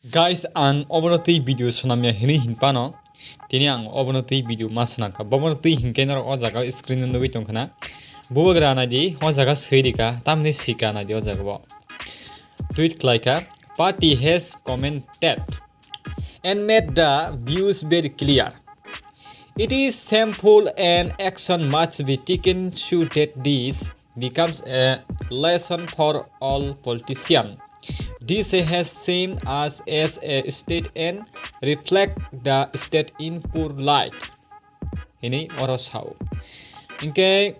Guys, ang obonotei video sonamya hini hinpano tini ang obonotei video masnaka bobonotei hinkenor o jaga screen no bitong kana bubagra na di o jaga seirika tamni sika na di o jaga bo tweet klaika party has commented and made the views very clear. It is shameful and action must be taken so that this becomes a lesson for all politicians. This has seen us as a state and reflect the state in poor light. Ini oros how. Inke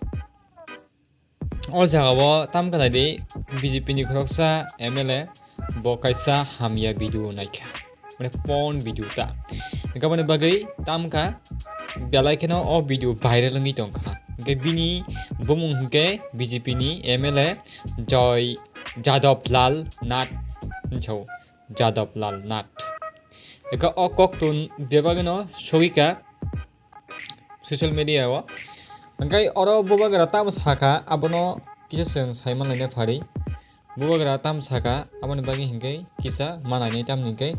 ojawa tam kana di BJP ni khoksa MLA bokaisa Hamya video naika. Mane pon video ta. Inka mane bagai tam ka belai kena o video viral ngi tongka. Inke bini bomung inke BJP ni MLA Jadav Lal Nath Jadav Lal Nath. Eka okok tun debagano shogika social media wa. Angkai oro Bubagra tam saka abono kisa seng saiman lainnya phari. Bubagra tam saka abono bagi hingkai kisa mananya tam hingkai.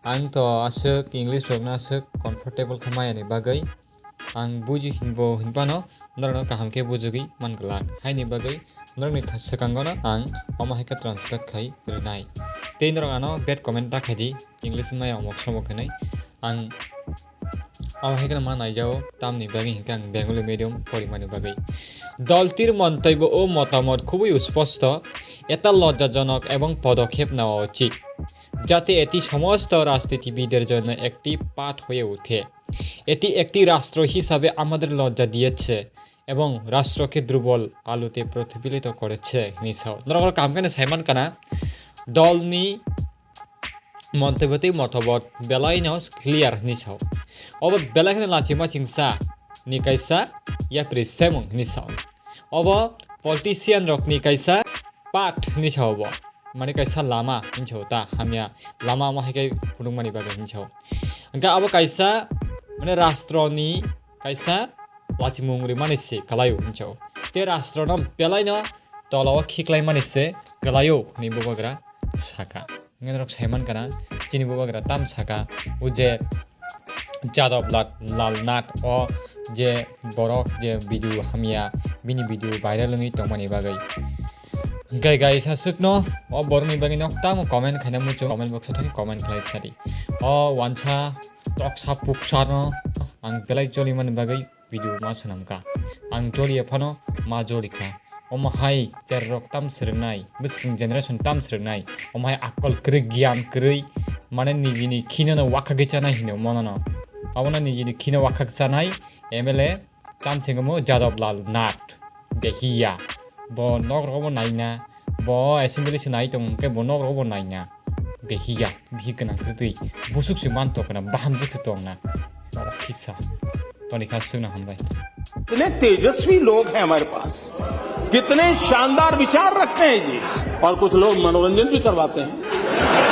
Ang to asuk English rokna asuk comfortable khamaya ni bagai. Ang buji hinbo hinpano narano kahamke bujugi manglak. Hai ni bagai narani sakangona ang omahika translate khai renai. Tei norangano bad comment ta khadi English maya omok somok khanai ang omahika ma naijao tamni bagi hingkang Bengali medium পরিমাণে বাগৈ দলটির মন্তব্য ও মতামত খুবই স্পষ্ট এটা লজ্জাজনক এবং পদক্ষেপ নেওয়া উচিত যাতে এটি সমস্ত রাজনীতিবিদদের জন্য একটি পাঠ হয়ে ওঠে এটি একটি রাষ্ট্র হিসাবে আমাদের লজ্জা দিয়েছে এবং রাষ্ট্রকে দুর্বল আলোতে প্রতিফলিত করেছে নিছাও নরগর কামকানে সাইমান কানা দলনি মন্তব্যতে মতবত বেলাইনস ক্লিয়ার নিছাও অব বেলাইখানে লাচিমা চিংসা নিকাইসা ইয়া প্রেসেমং নিছাও অব পলিটিশিয়ান রক নিকাইসা পাঠ নিছাও ব মানে কাইসা লামা নিছাও তা হামিয়া লামা মাহাইকাই ফুদুংমানি বাগে নিছাও अंका अब काइसा माने राष्ट्रनि काइसा लाचिमुंग्रि मानिसे कलायो हिंचौ ते राष्ट्रन बेलाइन तलाव खिक्लाय मानिसे कलायो नि बुबाग्रा साका नगरक साइमान kana चिनि बुबाग्रा ताम साका उजे Jadav Lal Nath o je borok je video hamya bini video viral ngi tongmani bagai guys hasukno o borni bagi nok tam comment khana mucho comment box thaki comment khlai sari o wancha toksa puksa no ang belai joli man bagai video ma sanamka ang joli phano ma joli kha o ma hai cherrok tam sirnai bisking generation tam sirnai o ma akol kri gyan kri mane nijini khina wakha gechana hino monano abona nijini khina wakha gechanai MLA tam thingmo Jadav Lal Nath behiya bo nok robo naina bo assembly sinai tong ke bo nok robo naina behiya bhikana kritui busuk si man to kana baham jik tong na खिस्सा परीक्षा सुना हम भाई कितने तेजस्वी लोग हैं हमारे पास कितने शानदार विचार रखते हैं जी और कुछ लोग मनोरंजन भी करवाते हैं